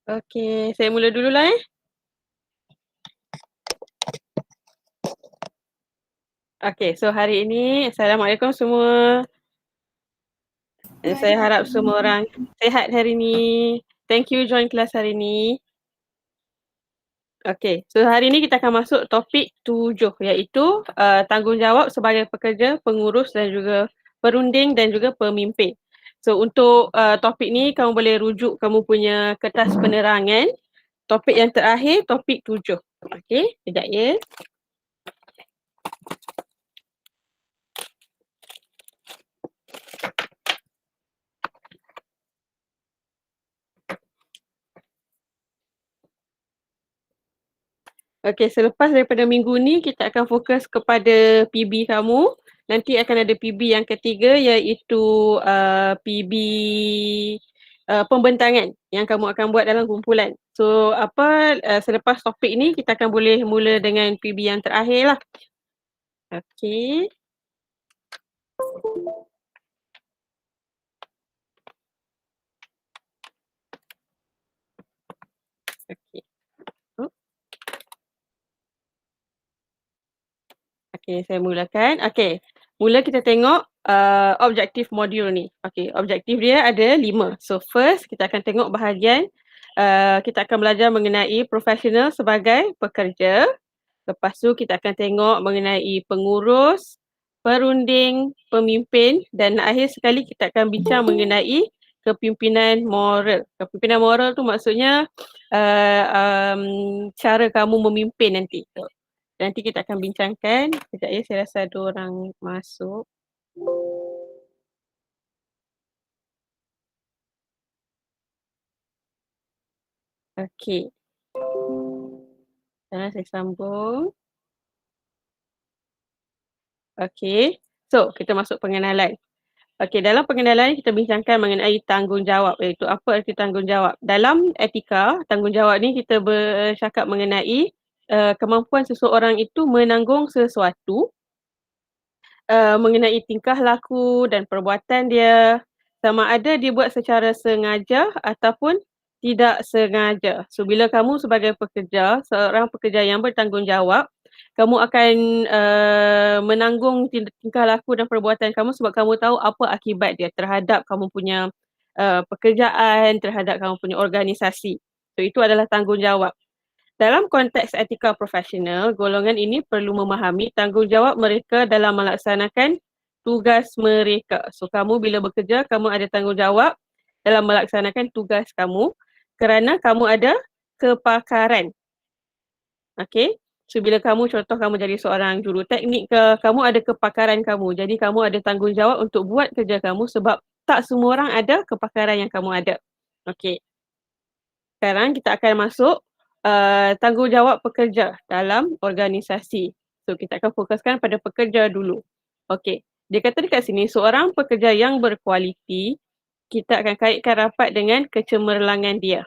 Okey, saya mula dululah Okey, so hari ini Assalamualaikum semua. Saya harap semua orang sihat hari ni. Thank you join kelas hari ni. Okey, so hari ni kita akan masuk topik 7 iaitu tanggungjawab sebagai pekerja, pengurus dan juga perunding dan juga pemimpin. So untuk topik ni kamu boleh rujuk kamu punya kertas penerangan. Topik yang terakhir topik 7. Okey, sekejap ya. Okey, selepas daripada minggu ni kita akan fokus kepada PB kamu. Nanti akan ada PB yang ketiga iaitu PB pembentangan yang kamu akan buat dalam kumpulan. So selepas topik ni kita akan boleh mula dengan PB yang terakhir lah. Okey. Okey. Oh. Okey, saya mulakan. Okey, mula kita tengok objektif modul ni. Okey, objektif dia ada 5. So first kita akan tengok bahagian kita akan belajar mengenai profesional sebagai pekerja. Lepas tu kita akan tengok mengenai pengurus, perunding, pemimpin dan akhir sekali kita akan bincang mengenai kepimpinan moral. Kepimpinan moral tu maksudnya cara kamu memimpin nanti. Nanti kita akan bincangkan. Sekejap ya, saya rasa ada orang masuk. Okey. Sekarang saya sambung. Okey. So, kita masuk pengenalan. Okey, dalam pengenalan kita bincangkan mengenai tanggungjawab, iaitu apa arti tanggungjawab. Dalam etika, tanggungjawab ni kita bercakap mengenai kemampuan seseorang itu menanggung sesuatu mengenai tingkah laku dan perbuatan dia, sama ada dia buat secara sengaja ataupun tidak sengaja. So bila kamu sebagai pekerja, seorang pekerja yang bertanggungjawab, kamu akan menanggung tingkah laku dan perbuatan kamu sebab kamu tahu apa akibat dia terhadap kamu punya pekerjaan, terhadap kamu punya organisasi. So itu adalah tanggungjawab. Dalam konteks etika profesional, golongan ini perlu memahami tanggungjawab mereka dalam melaksanakan tugas mereka. So, kamu bila bekerja, kamu ada tanggungjawab dalam melaksanakan tugas kamu kerana kamu ada kepakaran. Okey? So, bila contoh kamu jadi seorang juruteknik ke, kamu ada kepakaran kamu. Jadi, kamu ada tanggungjawab untuk buat kerja kamu sebab tak semua orang ada kepakaran yang kamu ada. Okey. Sekarang kita akan masuk tanggungjawab pekerja dalam organisasi. So kita akan fokuskan pada pekerja dulu. Okey, dia kata dekat sini seorang pekerja yang berkualiti, kita akan kaitkan rapat dengan kecemerlangan dia.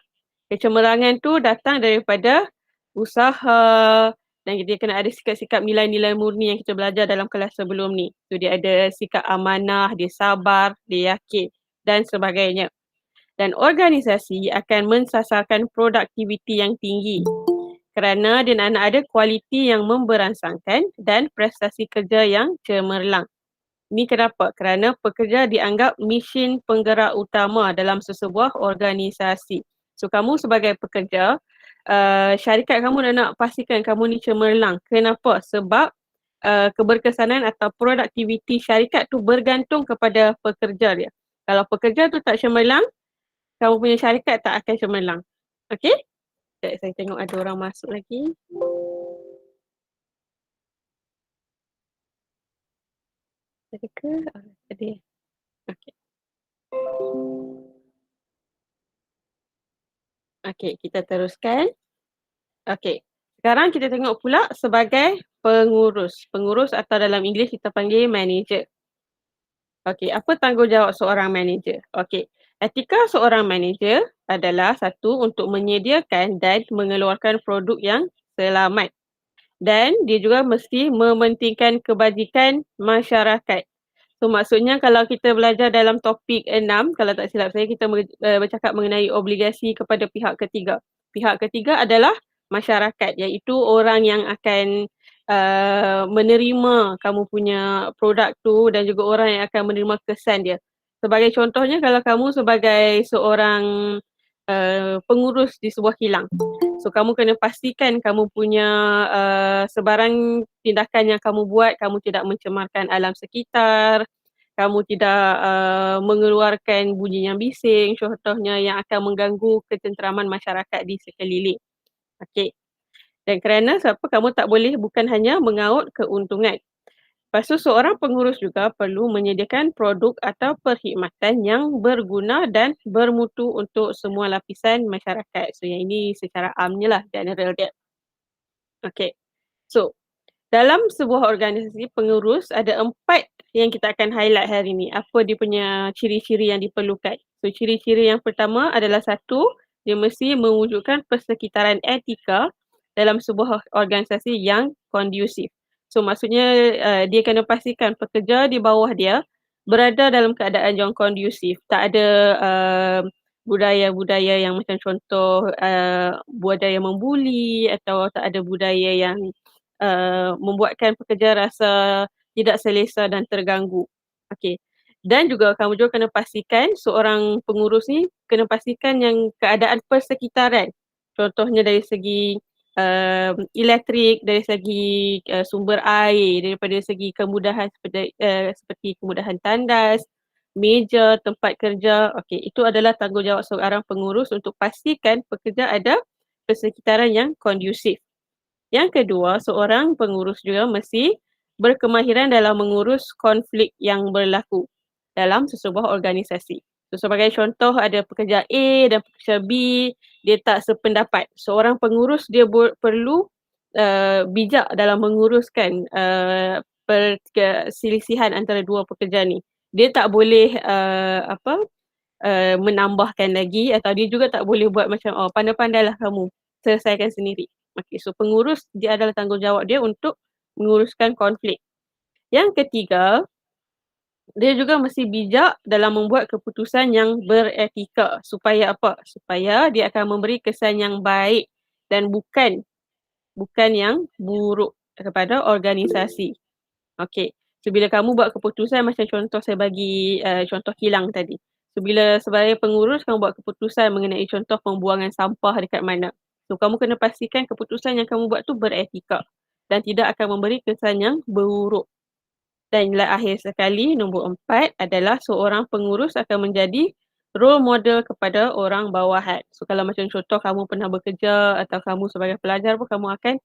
Kecemerlangan tu datang daripada usaha dan dia kena ada sikap-sikap nilai-nilai murni yang kita belajar dalam kelas sebelum ni. So dia ada sikap amanah, dia sabar, dia yakin dan sebagainya. Dan organisasi akan mensasarkan produktiviti yang tinggi kerana dia nak ada kualiti yang memberansangkan dan prestasi kerja yang cemerlang. Ini kenapa? Kerana pekerja dianggap mesin penggerak utama dalam sesebuah organisasi. So kamu sebagai pekerja, syarikat kamu nak pastikan kamu ni cemerlang. Kenapa? Sebab keberkesanan atau produktiviti syarikat tu bergantung kepada pekerja dia. Kalau pekerja tu tak cemerlang, kamu punya syarikat tak akan cemerlang. Okey? Sekejap saya tengok ada orang masuk lagi. Ada ke? Ada. Okey. Okey, kita teruskan. Okey. Sekarang kita tengok pula sebagai pengurus. Pengurus atau dalam Inggeris kita panggil manager. Okey, apa tanggungjawab seorang manager? Okey, etika seorang manager adalah satu untuk menyediakan dan mengeluarkan produk yang selamat. Dan dia juga mesti mementingkan kebajikan masyarakat. So maksudnya kalau kita belajar dalam topik 6, kalau tak silap saya, kita bercakap mengenai obligasi kepada pihak ketiga. Pihak ketiga adalah masyarakat, iaitu orang yang akan menerima kamu punya produk tu dan juga orang yang akan menerima kesan dia. Sebagai contohnya, kalau kamu sebagai seorang pengurus di sebuah kilang, so kamu kena pastikan kamu punya sebarang tindakan yang kamu buat, kamu tidak mencemarkan alam sekitar, kamu tidak mengeluarkan bunyi yang bising, contohnya yang akan mengganggu ketenteraman masyarakat di sekeliling. Okey. Dan kerana sebab kamu tak boleh bukan hanya mengaut keuntungan. Lepas tu seorang pengurus juga perlu menyediakan produk atau perkhidmatan yang berguna dan bermutu untuk semua lapisan masyarakat. So yang ini secara amnya lah, general dia. Okey. So dalam sebuah organisasi pengurus ada 4 yang kita akan highlight hari ni. Apa dia punya ciri-ciri yang diperlukan. So ciri-ciri yang pertama adalah satu, dia mesti mewujudkan persekitaran etika dalam sebuah organisasi yang kondusif. So maksudnya dia kena pastikan pekerja di bawah dia berada dalam keadaan yang kondusif. Tak ada budaya-budaya yang macam contoh budaya membuli atau tak ada budaya yang membuatkan pekerja rasa tidak selesa dan terganggu. Okey. Dan juga kamu juga kena pastikan seorang pengurus ni kena pastikan yang keadaan persekitaran. Contohnya dari segi elektrik, dari segi sumber air, daripada segi kemudahan seperti kemudahan tandas, meja, tempat kerja. Okey, itu adalah tanggungjawab seorang pengurus untuk pastikan pekerja ada persekitaran yang kondusif. Yang kedua, seorang pengurus juga mesti berkemahiran dalam mengurus konflik yang berlaku dalam sesebuah organisasi. So, sebagai contoh, ada pekerja A dan pekerja B, dia tak sependapat. Seorang pengurus dia perlu bijak dalam menguruskan perselisihan antara dua pekerja ni. Dia tak boleh menambahkan lagi atau dia juga tak boleh buat macam pandai-pandailah kamu selesaikan sendiri. Okey, so pengurus dia adalah tanggungjawab dia untuk menguruskan konflik. Yang ketiga, dia juga mesti bijak dalam membuat keputusan yang beretika. Supaya apa? Supaya dia akan memberi kesan yang baik dan bukan yang buruk kepada organisasi. Okey. So bila kamu buat keputusan macam contoh saya bagi contoh kilang tadi. So bila sebagai pengurus kamu buat keputusan mengenai contoh pembuangan sampah dekat mana. So kamu kena pastikan keputusan yang kamu buat tu beretika dan tidak akan memberi kesan yang buruk. Dan akhir sekali, nombor 4 adalah seorang pengurus akan menjadi role model kepada orang bawahan. So kalau macam contoh kamu pernah bekerja atau kamu sebagai pelajar pun kamu akan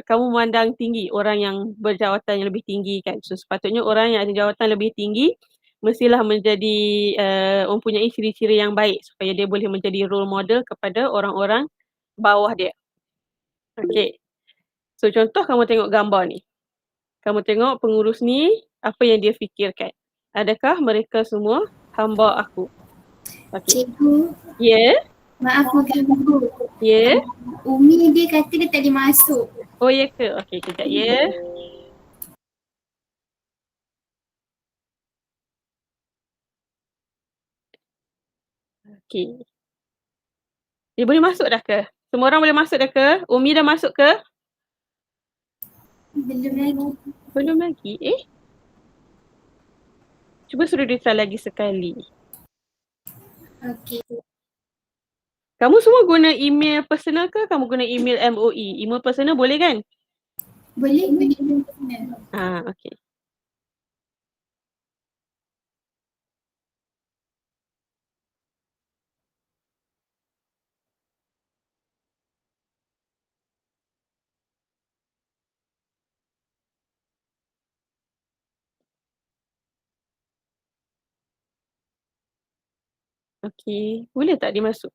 kamu memandang tinggi orang yang berjawatan yang lebih tinggi kan. So sepatutnya orang yang ada jawatan lebih tinggi mestilah menjadi mempunyai ciri-ciri yang baik supaya dia boleh menjadi role model kepada orang-orang bawah dia. Okey. So contoh kamu tengok gambar ni. Kamu tengok pengurus ni, apa yang dia fikirkan. Adakah mereka semua hamba aku? Okey. Cikgu, Ya? maaf mengganggu. Ya? Umi dia kata dia tak boleh masuk. Oh ya ke? Okey, kejap ya. Okey. Dia boleh masuk dah ke? Semua orang boleh masuk dah ke? Umi dah masuk ke? Belum lagi. Belum lagi. Cuba suruh dia try lagi sekali. Okey. Kamu semua guna email personal ke kamu guna email MOE? Email personal boleh kan? Boleh. Okey. Okey. Boleh tak dia masuk?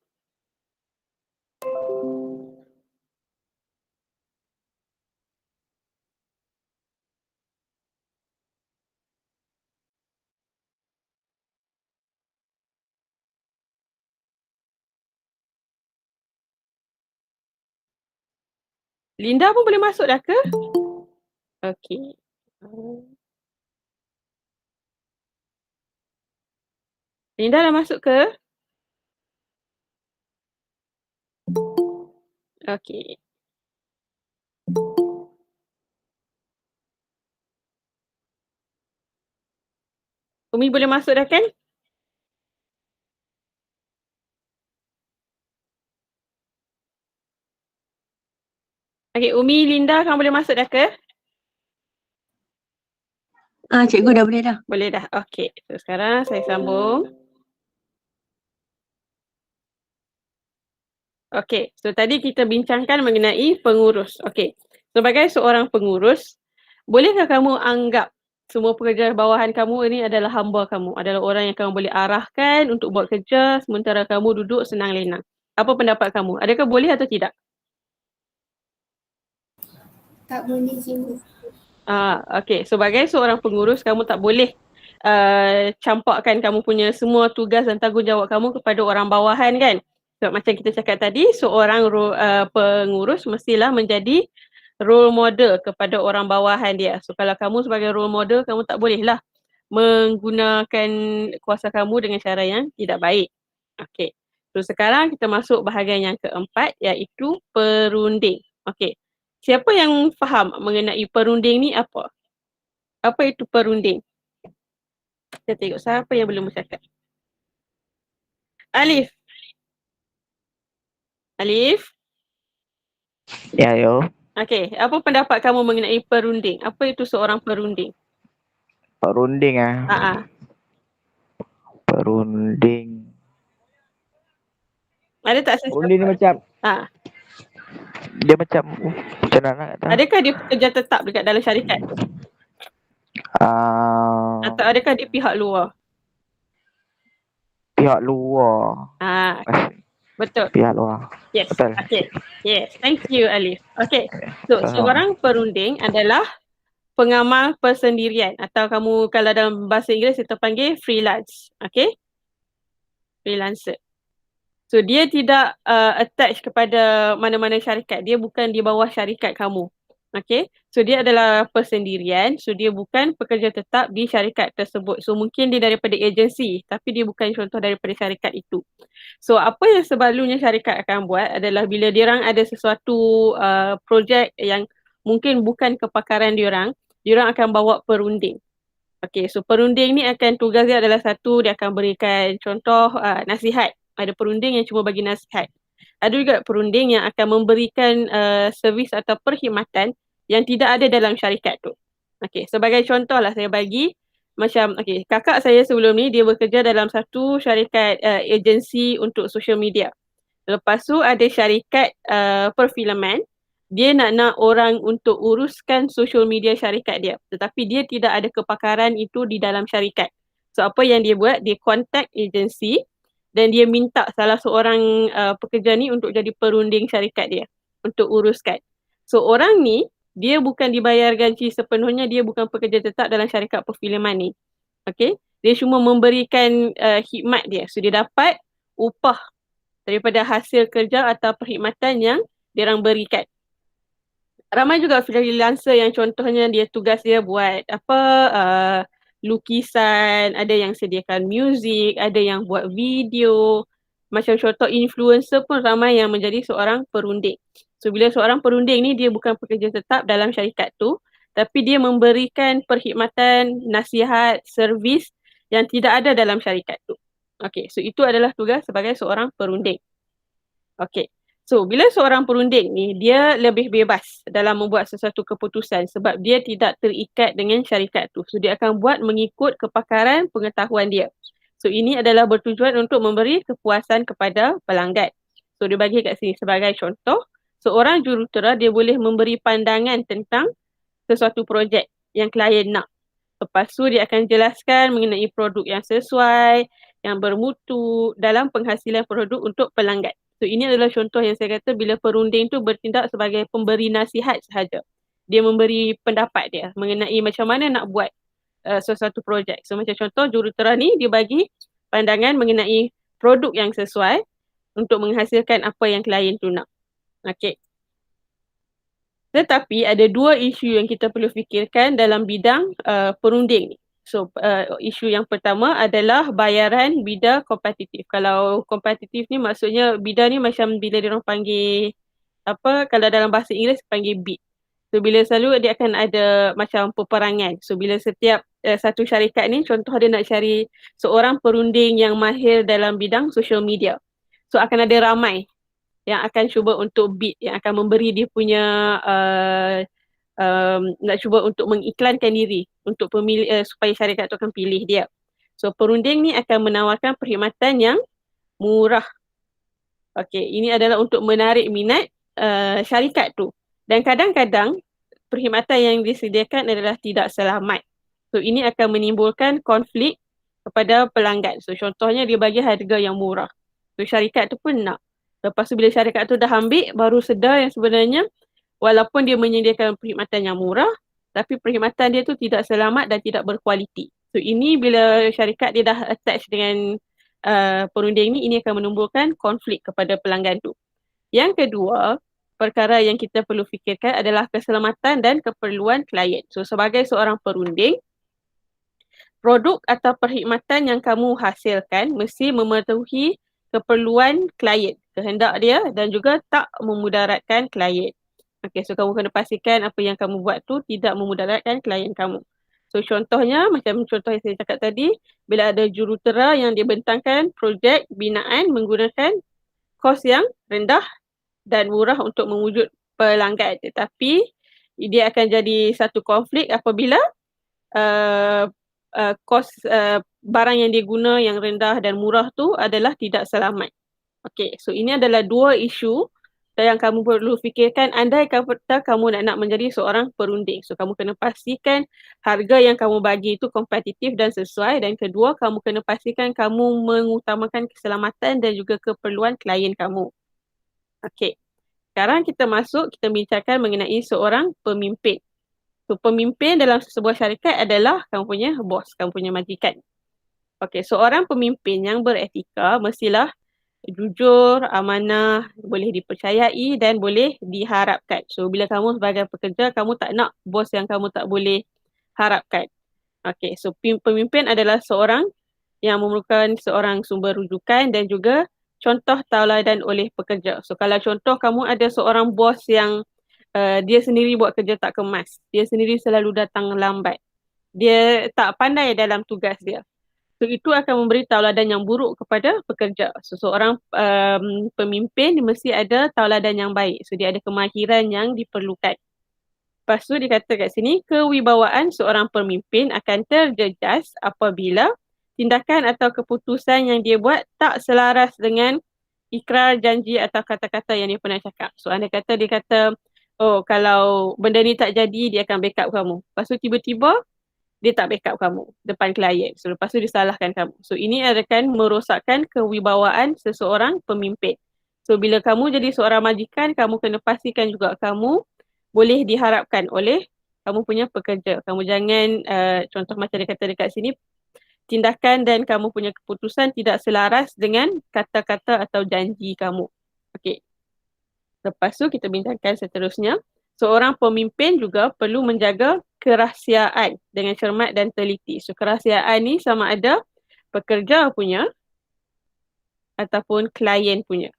Linda pun boleh masuk dah ke? Okey. Linda dah masuk ke? Okey. Umi boleh masuk dah kan? Okey, Umi, Linda, kamu boleh masuk dah ke? Cikgu dah boleh dah. Boleh dah. Okey. So sekarang saya sambung. Okey. So tadi kita bincangkan mengenai pengurus. Okey. Sebagai seorang pengurus, bolehkah kamu anggap semua pekerja bawahan kamu ini adalah hamba kamu, adalah orang yang kamu boleh arahkan untuk buat kerja sementara kamu duduk senang lenang? Apa pendapat kamu? Adakah boleh atau tidak? Tak boleh cikgu. Okey. Sebagai seorang pengurus, kamu tak boleh campakkan kamu punya semua tugas dan tanggungjawab kamu kepada orang bawahan kan. Sebab macam kita cakap tadi, seorang pengurus mestilah menjadi role model kepada orang bawahan dia. So kalau kamu sebagai role model, kamu tak bolehlah menggunakan kuasa kamu dengan cara yang tidak baik. Okey. So sekarang kita masuk bahagian yang keempat, iaitu perunding. Okey. Siapa yang faham mengenai perunding ni apa? Apa itu perunding? Kita tengok siapa yang belum bercakap. Alif. Alif. Ya, yo. Okey, apa pendapat kamu mengenai perunding? Apa itu seorang perunding? Perunding Perunding. Ada tak Perunding ni macam Ha. dia macam nak kata. Adakah dia pekerja tetap dekat dalam syarikat? Atau adakah dia pihak luar? Pihak luar. Betul. Pihak luar. Yes. Betul. Okey. Yes. Thank you, Alif. Okey. So, seorang perunding adalah pengamal persendirian atau kamu kalau dalam bahasa Inggeris kita panggil freelance. Okey? Freelancer. So dia tidak attach kepada mana-mana syarikat. Dia bukan di bawah syarikat kamu. Okay. So dia adalah persendirian. So dia bukan pekerja tetap di syarikat tersebut. So mungkin dia daripada agensi tapi dia bukan contoh daripada syarikat itu. So apa yang selalunya syarikat akan buat adalah bila diorang ada sesuatu projek yang mungkin bukan kepakaran diorang akan bawa perunding. Okay, so perunding ni akan tugas dia adalah satu, dia akan berikan contoh nasihat. Ada perunding yang cuma bagi nasihat. Ada juga perunding yang akan memberikan servis atau perkhidmatan yang tidak ada dalam syarikat tu. Okay, sebagai contoh lah saya bagi macam, okay, kakak saya sebelum ni dia bekerja dalam satu syarikat agensi untuk social media. Lepas tu ada syarikat perfilman, dia nak orang untuk uruskan social media syarikat dia. Tetapi dia tidak ada kepakaran itu di dalam syarikat. So apa yang dia buat, dia contact agensi dan dia minta salah seorang pekerja ni untuk jadi perunding syarikat dia untuk uruskan. So orang ni, dia bukan dibayar gaji sepenuhnya, dia bukan pekerja tetap dalam syarikat perfilman ni. Okay, dia cuma memberikan khidmat dia. So dia dapat upah daripada hasil kerja atau perkhidmatan yang diorang berikan. Ramai juga freelancer yang contohnya dia tugas dia buat lukisan, ada yang sediakan muzik, ada yang buat video. Macam contoh influencer pun ramai yang menjadi seorang perunding. So bila seorang perunding ni dia bukan pekerja tetap dalam syarikat tu, tapi dia memberikan perkhidmatan, nasihat, servis yang tidak ada dalam syarikat tu. Okay, so itu adalah tugas sebagai seorang perunding. Okay. So, bila seorang perunding ni, dia lebih bebas dalam membuat sesuatu keputusan sebab dia tidak terikat dengan syarikat tu. So, dia akan buat mengikut kepakaran pengetahuan dia. So, ini adalah bertujuan untuk memberi kepuasan kepada pelanggan. So, dia bagi kat sini sebagai contoh, seorang jurutera dia boleh memberi pandangan tentang sesuatu projek yang klien nak. Lepas tu, dia akan jelaskan mengenai produk yang sesuai, yang bermutu dalam penghasilan produk untuk pelanggan. So ini adalah contoh yang saya kata bila perunding tu bertindak sebagai pemberi nasihat sahaja. Dia memberi pendapat dia mengenai macam mana nak buat sesuatu projek. So macam contoh jurutera ni dia bagi pandangan mengenai produk yang sesuai untuk menghasilkan apa yang klien tu nak. Okay. Tetapi ada dua isu yang kita perlu fikirkan dalam bidang perunding ni. So, isu yang pertama adalah bayaran bidar kompetitif. Kalau kompetitif ni maksudnya bidar ni macam bila dia orang panggil apa, kalau dalam bahasa Inggeris panggil bid. So bila selalu dia akan ada macam peperangan. So bila setiap satu syarikat ni contoh dia nak cari seorang perunding yang mahir dalam bidang social media. So akan ada ramai yang akan cuba untuk bid, yang akan memberi dia punya nak cuba untuk mengiklankan diri untuk pemilih supaya syarikat tu akan pilih dia. So perunding ni akan menawarkan perkhidmatan yang murah. Okey, ini adalah untuk menarik minat syarikat tu. Dan kadang-kadang perkhidmatan yang disediakan adalah tidak selamat. So ini akan menimbulkan konflik kepada pelanggan. So contohnya dia bagi harga yang murah. So syarikat tu pun nak. Lepas tu bila syarikat tu dah ambil, baru sedar yang sebenarnya walaupun dia menyediakan perkhidmatan yang murah, tapi perkhidmatan dia tu tidak selamat dan tidak berkualiti. So ini bila syarikat dia dah attach dengan perunding ni, ini akan menimbulkan konflik kepada pelanggan tu. Yang kedua, perkara yang kita perlu fikirkan adalah keselamatan dan keperluan klien. So sebagai seorang perunding, produk atau perkhidmatan yang kamu hasilkan mesti memenuhi keperluan klien, kehendak dia dan juga tak memudaratkan klien. Okey, so kamu kena pastikan apa yang kamu buat tu tidak memudaratkan klien kamu. So contohnya, macam contoh yang saya cakap tadi, bila ada jurutera yang dibentangkan projek binaan menggunakan kos yang rendah dan murah untuk mewujud pelanggan. Tetapi dia akan jadi satu konflik apabila kos barang yang dia guna yang rendah dan murah tu adalah tidak selamat. Okey, so ini adalah dua isu yang kamu perlu fikirkan andai kata kamu nak menjadi seorang perunding. So kamu kena pastikan harga yang kamu bagi itu kompetitif dan sesuai, dan kedua kamu kena pastikan kamu mengutamakan keselamatan dan juga keperluan klien kamu. Okey. Sekarang kita bincangkan mengenai seorang pemimpin. So pemimpin dalam sebuah syarikat adalah kamu punya bos, kamu punya majikan. Okey, seorang pemimpin yang beretika mestilah jujur, amanah, boleh dipercayai dan boleh diharapkan. So bila kamu sebagai pekerja, kamu tak nak bos yang kamu tak boleh harapkan. Okey, so pemimpin adalah seorang yang memerlukan seorang sumber rujukan dan juga contoh tauladan oleh pekerja. So kalau contoh kamu ada seorang bos yang dia sendiri buat kerja tak kemas, dia sendiri selalu datang lambat, dia tak pandai dalam tugas dia. So itu akan memberi tauladan yang buruk kepada pekerja. So seorang pemimpin mesti ada tauladan yang baik. So dia ada kemahiran yang diperlukan. Lepas tu dikata kat sini, kewibawaan seorang pemimpin akan terjejas apabila tindakan atau keputusan yang dia buat tak selaras dengan ikrar, janji atau kata-kata yang dia pernah cakap. So andai kata dia kata, oh kalau benda ni tak jadi, dia akan backup kamu. Lepas tu tiba-tiba dia tak backup kamu depan klien. So lepas tu disalahkan kamu. So ini akan merosakkan kewibawaan seseorang pemimpin. So bila kamu jadi seorang majikan, kamu kena pastikan juga kamu boleh diharapkan oleh kamu punya pekerja. Kamu jangan, contoh macam dia kata dekat sini, tindakan dan kamu punya keputusan tidak selaras dengan kata-kata atau janji kamu. Okey. Lepas tu kita bincangkan seterusnya. Seorang pemimpin juga perlu menjaga kerahsiaan dengan cermat dan teliti. So kerahsiaan ni sama ada pekerja punya ataupun klien punya.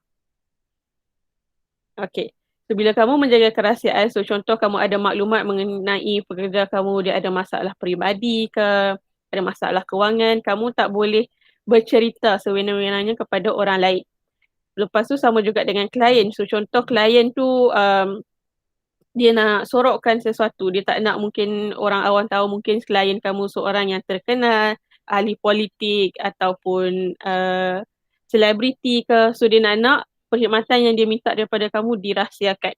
Okey. So bila kamu menjaga kerahsiaan, so contoh kamu ada maklumat mengenai pekerja kamu, dia ada masalah peribadi ke, ada masalah kewangan, kamu tak boleh bercerita sewenang-wenangnya kepada orang lain. Lepas tu sama juga dengan klien. So contoh klien tu dia nak sorokkan sesuatu, dia tak nak mungkin orang awam tahu mungkin klien kamu seorang yang terkenal, ahli politik ataupun selebriti ke. So dia nak perkhidmatan yang dia minta daripada kamu dirahsiakan.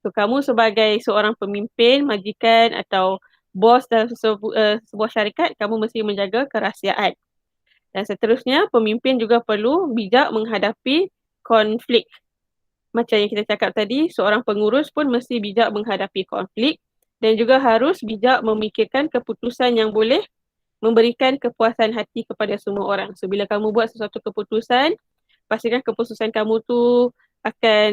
So kamu sebagai seorang pemimpin, majikan atau bos dalam sebuah syarikat, kamu mesti menjaga kerahsiaan. Dan seterusnya, pemimpin juga perlu bijak menghadapi konflik. Macam yang kita cakap tadi, seorang pengurus pun mesti bijak menghadapi konflik dan juga harus bijak memikirkan keputusan yang boleh memberikan kepuasan hati kepada semua orang. So bila kamu buat sesuatu keputusan, pastikan keputusan kamu tu akan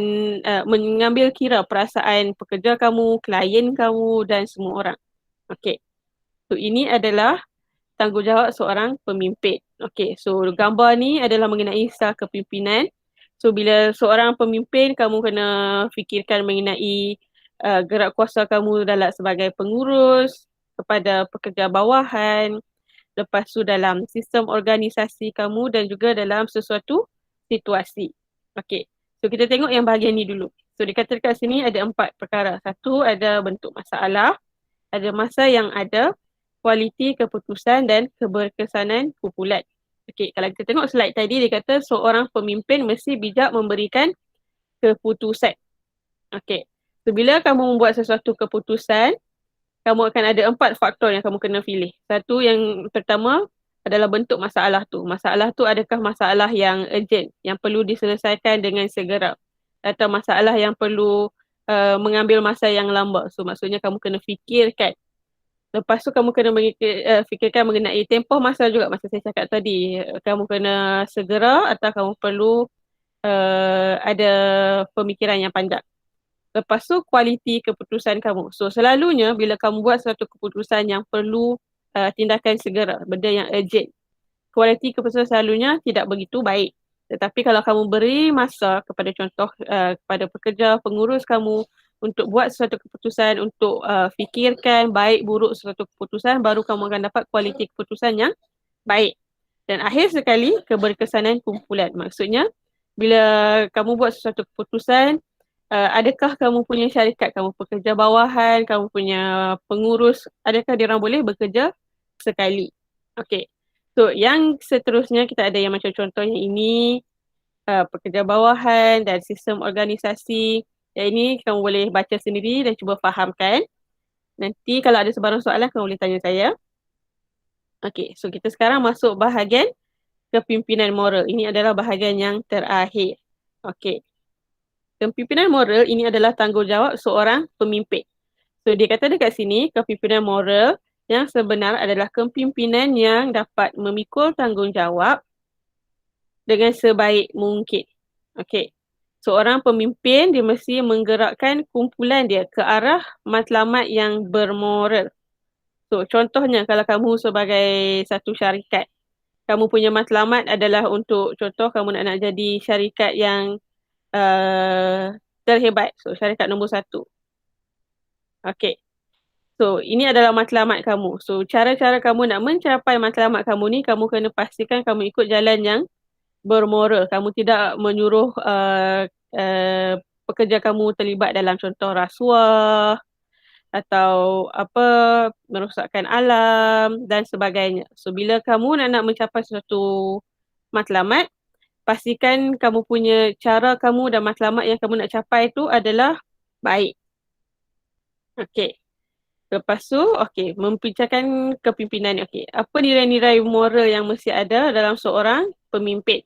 mengambil kira perasaan pekerja kamu, klien kamu dan semua orang. Okey. So ini adalah tanggungjawab seorang pemimpin. Okey, so gambar ni adalah mengenai style kepimpinan. So bila seorang pemimpin, kamu kena fikirkan mengenai gerak kuasa kamu dalam sebagai pengurus, kepada pekerja bawahan, lepas tu dalam sistem organisasi kamu dan juga dalam sesuatu situasi. Okey, so kita tengok yang bahagian ni dulu. So dikatakan sini ada 4 perkara. Satu, ada bentuk masalah, ada masa yang ada, kualiti keputusan dan keberkesanan kumpulan. Okey, kalau kita tengok slide tadi, dia kata seorang pemimpin mesti bijak memberikan keputusan. Okey, so bila kamu membuat sesuatu keputusan, kamu akan ada 4 faktor yang kamu kena pilih. Satu, yang pertama adalah bentuk masalah tu. Masalah tu adakah masalah yang urgent, yang perlu diselesaikan dengan segera, atau masalah yang perlu mengambil masa yang lama. So maksudnya kamu kena fikirkan. Lepas tu kamu kena fikirkan mengenai tempoh masa juga, macam saya cakap tadi. Kamu kena segera atau kamu perlu ada pemikiran yang panjang. Lepas tu kualiti keputusan kamu. So selalunya bila kamu buat satu keputusan yang perlu tindakan segera, benda yang urgent, kualiti keputusan selalunya tidak begitu baik. Tetapi kalau kamu beri masa kepada contoh kepada pekerja, pengurus kamu untuk buat suatu keputusan, untuk fikirkan baik buruk suatu keputusan, baru kamu akan dapat kualiti keputusan yang baik. Dan akhir sekali, keberkesanan kumpulan. Maksudnya, bila kamu buat sesuatu keputusan, adakah kamu punya syarikat, kamu pekerja bawahan, kamu punya pengurus, adakah diorang boleh bekerja sekali? Okey. So, yang seterusnya kita ada yang macam contohnya ini, pekerja bawahan dan sistem organisasi. Yang ini kamu boleh baca sendiri dan cuba fahamkan. Nanti kalau ada sebarang soalan, kamu boleh tanya saya. Okey, so kita sekarang masuk bahagian kepimpinan moral. Ini adalah bahagian yang terakhir. Okey. Kepimpinan moral ini adalah tanggungjawab seorang pemimpin. So, dia kata dekat sini, kepimpinan moral yang sebenar adalah kepimpinan yang dapat memikul tanggungjawab dengan sebaik mungkin. Okey. Seorang pemimpin dia mesti menggerakkan kumpulan dia ke arah matlamat yang bermoral. So, contohnya kalau kamu sebagai satu syarikat, kamu punya matlamat adalah untuk contoh kamu nak jadi syarikat yang terhebat. So, syarikat nombor 1. Okey. So, ini adalah matlamat kamu. So, cara-cara kamu nak mencapai matlamat kamu ni, kamu kena pastikan kamu ikut jalan yang bermoral. Kamu tidak menyuruh pekerja kamu terlibat dalam contoh rasuah atau merosakkan alam dan sebagainya. So, bila kamu nak mencapai sesuatu matlamat, pastikan kamu punya cara kamu dan matlamat yang kamu nak capai itu adalah baik. Okey. Lepas tu, membincangkan kepimpinan. Okey, apa nilai-nilai moral yang mesti ada dalam seorang pemimpin?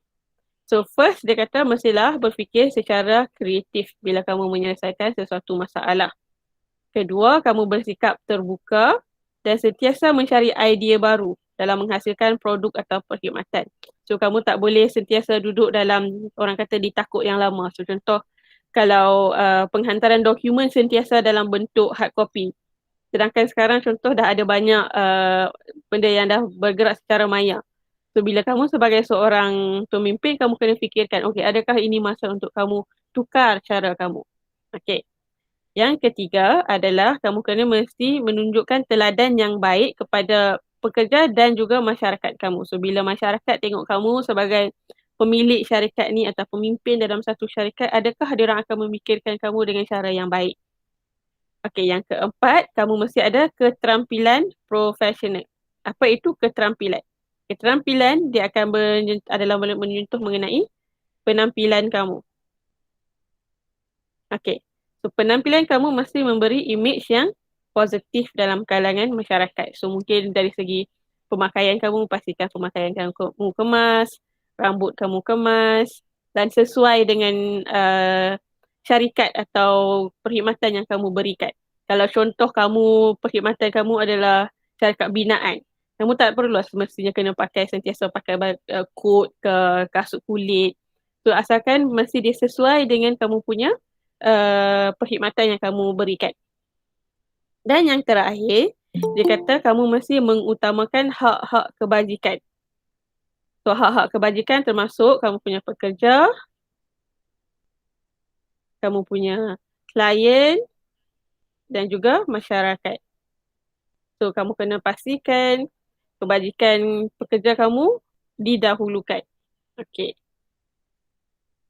So, first dia kata mestilah berfikir secara kreatif bila kamu menyelesaikan sesuatu masalah. Kedua, kamu bersikap terbuka dan sentiasa mencari idea baru dalam menghasilkan produk atau perkhidmatan. So, kamu tak boleh sentiasa duduk dalam, orang kata, ditakut yang lama. So, contoh, kalau penghantaran dokumen sentiasa dalam bentuk hard copy. Sedangkan sekarang contoh dah ada banyak benda yang dah bergerak secara maya. So bila kamu sebagai seorang pemimpin, kamu kena fikirkan, adakah ini masa untuk kamu tukar cara kamu? Okey. Yang ketiga adalah kamu kena mesti menunjukkan teladan yang baik kepada pekerja dan juga masyarakat kamu. So bila masyarakat tengok kamu sebagai pemilik syarikat ni atau pemimpin dalam satu syarikat, adakah diorang akan memikirkan kamu dengan cara yang baik? Okey, yang keempat, kamu mesti ada keterampilan profesional. Apa itu keterampilan? Keterampilan dia akan adalah menyentuh mengenai penampilan kamu. Okey, so penampilan kamu mesti memberi image yang positif dalam kalangan masyarakat. So mungkin dari segi pemakaian kamu, pastikan pemakaian kamu kemas, rambut kamu kemas dan sesuai dengan syarikat atau perkhidmatan yang kamu berikan. Kalau contoh perkhidmatan kamu adalah syarikat binaan, kamu tak perlu semestinya kena sentiasa pakai coat ke kasut kulit. So asalkan mesti dia sesuai dengan kamu punya perkhidmatan yang kamu berikan. Dan yang terakhir, Dia kata kamu mesti mengutamakan hak-hak kebajikan. So hak-hak kebajikan termasuk kamu punya pekerja, kamu punya klien dan juga masyarakat. So kamu kena pastikan kebajikan pekerja kamu didahulukan. Okey.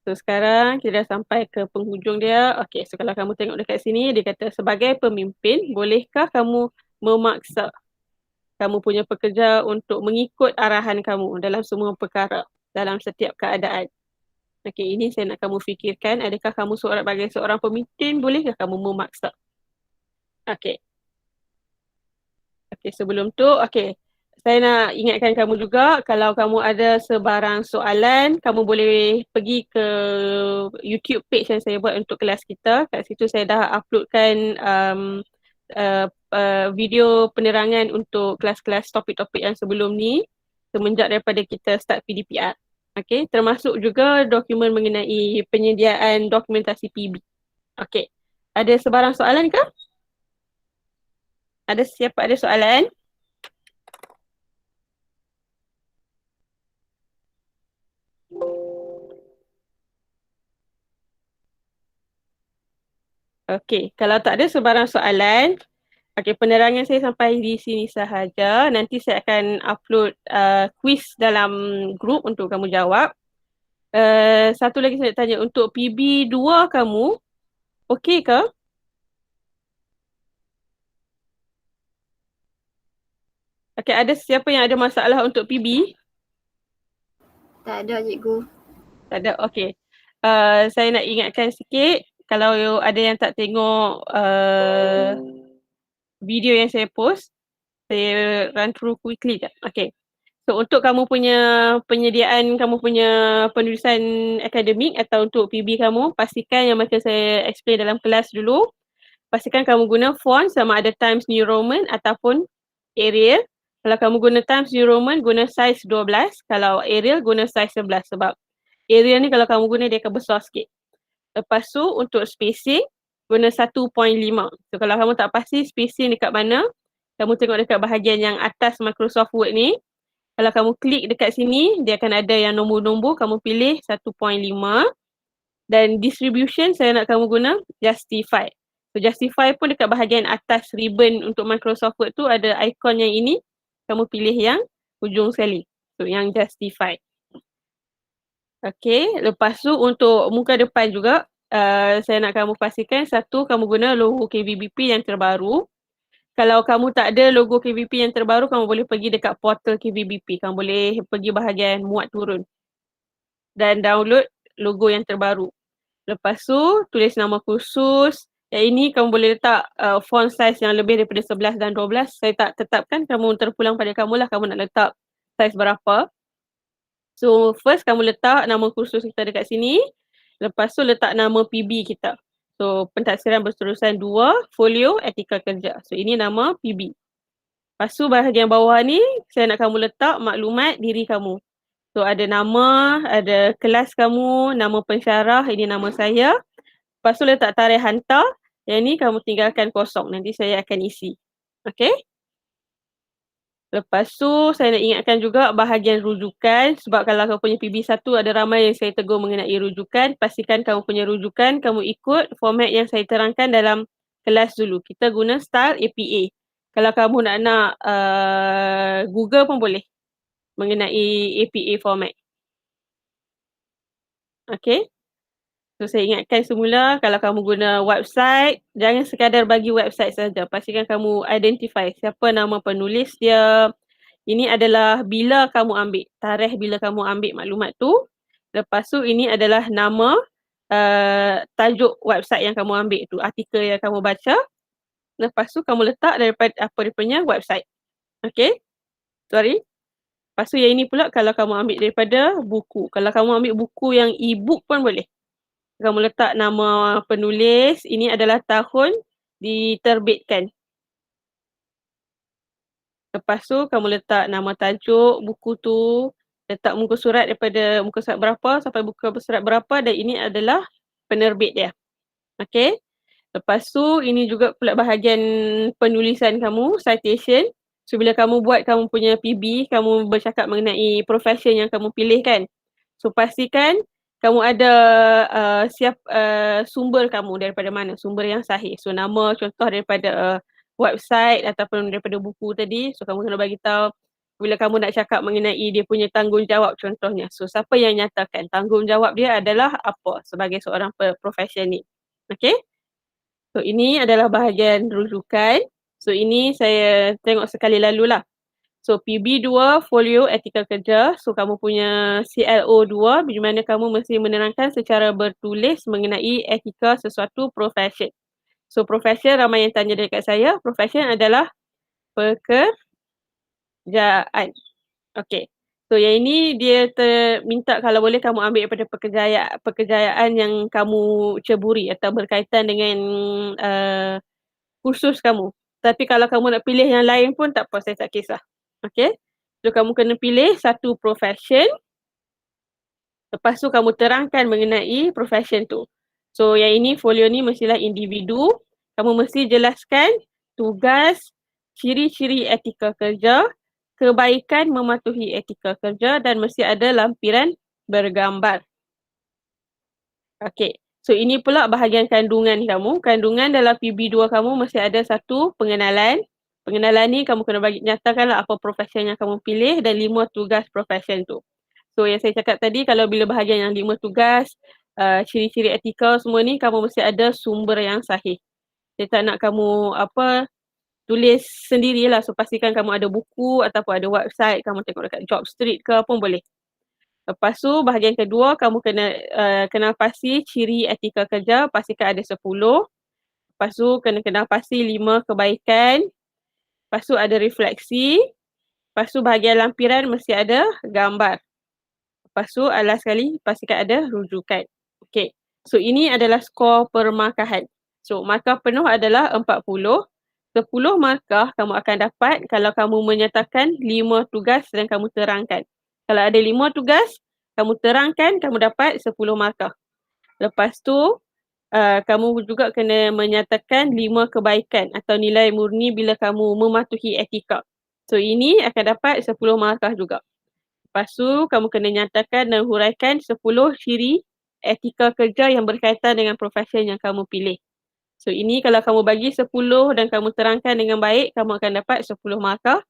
So sekarang kita dah sampai ke penghujung dia. Okey, so kalau kamu tengok dekat sini, dia kata sebagai pemimpin, bolehkah kamu memaksa kamu punya pekerja untuk mengikut arahan kamu dalam semua perkara, dalam setiap keadaan? Okey, ini saya nak kamu fikirkan, adakah kamu sebagai seorang pemimpin, bolehkah kamu memaksa? Okey. Okey, sebelum tu, okey. Saya nak ingatkan kamu juga, kalau kamu ada sebarang soalan, kamu boleh pergi ke YouTube page yang saya buat untuk kelas kita. Kat situ saya dah uploadkan video penerangan untuk kelas-kelas topik-topik yang sebelum ni, semenjak daripada kita start PDPR. Okey, termasuk juga dokumen mengenai penyediaan dokumentasi PB. Okey, ada sebarang soalan ke? Ada siapa ada soalan? Okey, kalau tak ada sebarang soalan, okey, penerangan saya sampai di sini sahaja. Nanti saya akan upload quiz dalam grup untuk kamu jawab. Satu lagi saya nak tanya, untuk PB 2 kamu, okey ke? Okey, ada siapa yang ada masalah untuk PB? Tak ada cikgu. Tak ada, okey. Saya nak ingatkan sikit, kalau ada yang tak tengok video yang saya post, saya run through quickly je. Okey. So untuk kamu punya penyediaan, kamu punya penulisan akademik atau untuk PB kamu, pastikan yang macam saya explain dalam kelas dulu, pastikan kamu guna font sama ada Times New Roman ataupun Arial. Kalau kamu guna Times New Roman, guna size 12. Kalau Arial, guna size 11 sebab Arial ni kalau kamu guna dia akan besar sikit. Lepas tu untuk spacing, guna 1.5. So kalau kamu tak pasti spacing dekat mana, kamu tengok dekat bahagian yang atas Microsoft Word ni. Kalau kamu klik dekat sini, dia akan ada yang nombor-nombor, kamu pilih 1.5. Dan distribution, saya nak kamu guna justify. So justify pun dekat bahagian atas ribbon untuk Microsoft Word tu ada ikon yang ini, kamu pilih yang hujung sekali. So yang justify. Okay, lepas tu untuk muka depan juga, saya nak kamu pastikan satu, kamu guna logo KBBP yang terbaru. Kalau kamu tak ada logo KBBP yang terbaru, kamu boleh pergi dekat portal KBBP. Kamu boleh pergi bahagian muat turun dan download logo yang terbaru. Lepas tu, tulis nama kursus. Yang ini kamu boleh letak font size yang lebih daripada 11 dan 12. Saya tak tetapkan, kamu terpulang pada kamu lah kamu nak letak size berapa. So first kamu letak nama kursus kita dekat sini. Lepas tu letak nama PB kita. So pentadsiran berterusan 2, folio, etika kerja. So ini nama PB. Lepas tu bahagian bawah ni, saya nak kamu letak maklumat diri kamu. So ada nama, ada kelas kamu, nama pensyarah, ini nama saya. Lepas tu letak tarikh hantar. Yang ni kamu tinggalkan kosong. Nanti saya akan isi. Okay? Lepas tu saya nak ingatkan juga bahagian rujukan. Sebab kalau kamu punya PB1 ada ramai yang saya tegur mengenai rujukan. Pastikan kamu punya rujukan, kamu ikut format yang saya terangkan dalam kelas dulu. Kita guna style APA. Kalau kamu nak Google pun boleh mengenai APA format. Okay. So saya ingatkan semula, kalau kamu guna website, jangan sekadar bagi website saja. Pastikan kamu identify siapa nama penulis dia. Ini adalah bila kamu ambil, tarikh bila kamu ambil maklumat tu. Lepas tu ini adalah nama tajuk website yang kamu ambil tu, artikel yang kamu baca. Lepas tu kamu letak daripada apa dia punya website. Okay? Sorry. Lepas tu yang ini pula kalau kamu ambil daripada buku. Kalau kamu ambil buku yang e-book pun boleh. Kamu letak nama penulis, ini adalah tahun diterbitkan. Lepas tu kamu letak nama tajuk buku tu, letak muka surat daripada muka surat berapa sampai muka surat berapa dan ini adalah penerbit dia. Okay. Lepas tu ini juga pula bahagian penulisan kamu, citation. So bila kamu buat kamu punya PB, kamu bercakap mengenai profession yang kamu pilih kan. So pastikan kamu ada sumber kamu daripada mana, sumber yang sahih. So nama contoh daripada website ataupun daripada buku tadi. So kamu kena bagi tahu bila kamu nak cakap mengenai dia punya tanggungjawab contohnya. So siapa yang nyatakan tanggungjawab dia adalah apa sebagai seorang profession ni. Okay? So ini adalah bahagian rujukan. So ini saya tengok sekali lalu lah. So PB2 folio etika kerja. So kamu punya CLO2 di mana kamu mesti menerangkan secara bertulis mengenai etika sesuatu profession. So profession ramai yang tanya dekat saya. Profession adalah pekerjaan. Okay. So yang ini dia minta kalau boleh kamu ambil daripada pekerjaan yang kamu ceburi atau berkaitan dengan kursus kamu. Tapi kalau kamu nak pilih yang lain pun tak apa, saya tak kisah. Okay. So kamu kena pilih satu profession. Lepas tu kamu terangkan mengenai profession tu. So yang ini folio ni mestilah individu. Kamu mesti jelaskan tugas, ciri-ciri etika kerja, kebaikan mematuhi etika kerja dan mesti ada lampiran bergambar. Okay. So ini pula bahagian kandungan kamu. Kandungan dalam PB2 kamu mesti ada satu pengenalan. Pengenalan ni kamu kena nyatakanlah apa profession yang kamu pilih dan 5 tugas profession tu. So yang saya cakap tadi kalau bila bahagian yang 5 tugas, ciri-ciri etika semua ni kamu mesti ada sumber yang sahih. Saya tak nak kamu tulis sendirilah. So pastikan kamu ada buku ataupun ada website, kamu tengok dekat Jobstreet ke pun boleh. Lepas tu bahagian kedua kamu kena kenal pasti ciri etika kerja, pastikan ada 10. Lepas tu kena kenal pasti 5 kebaikan. Lepas tu ada refleksi. Lepas tu bahagian lampiran mesti ada gambar. Lepas tu last sekali pastikan ada rujukan. Okay. So ini adalah skor permarkahan. So markah penuh adalah 40. 10 markah kamu akan dapat kalau kamu menyatakan 5 tugas dan kamu terangkan. Kalau ada 5 tugas, kamu terangkan, kamu dapat 10 markah. Lepas tu, kamu juga kena menyatakan 5 kebaikan atau nilai murni bila kamu mematuhi etika. So ini akan dapat 10 markah juga. Lepas tu, kamu kena nyatakan dan huraikan 10 ciri etika kerja yang berkaitan dengan profession yang kamu pilih. So ini kalau kamu bagi 10 dan kamu terangkan dengan baik, kamu akan dapat 10 markah.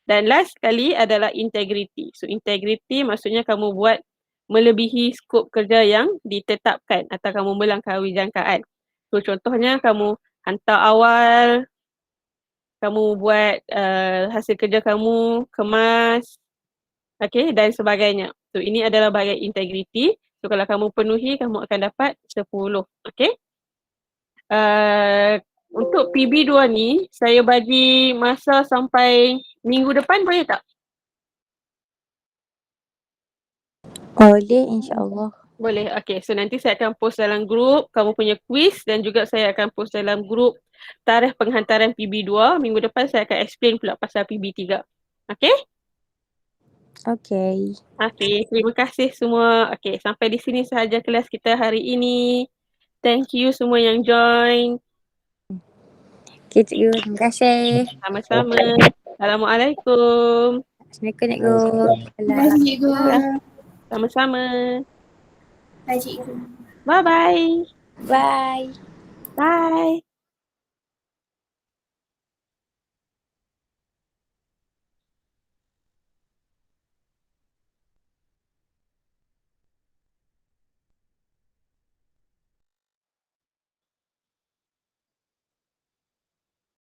Dan last sekali adalah integriti. So integriti maksudnya kamu buat melebihi skop kerja yang ditetapkan atau kamu melangkaui jangkaan. So contohnya kamu hantar awal, kamu buat hasil kerja kamu kemas, okay, dan sebagainya. So ini adalah bahagian integriti. So kalau kamu penuhi, kamu akan dapat 10. Okay. Untuk PB2 ni, saya bagi masa sampai minggu depan boleh tak? Boleh, insyaAllah. Boleh. Okay. So nanti saya akan post dalam grup kamu punya quiz dan juga saya akan post dalam grup tarikh penghantaran PB2. Minggu depan saya akan explain pula pasal PB3. Okay? Okay. Okay. Terima kasih semua. Okay. Sampai di sini sahaja kelas kita hari ini. Thank you semua yang join. Okay, cikgu. Terima kasih. Sama-sama. Assalamualaikum. Assalamualaikum, cikgu. Terima kasih cikgu. Sama-sama. Bye cikgu. Bye-bye. Bye. Bye.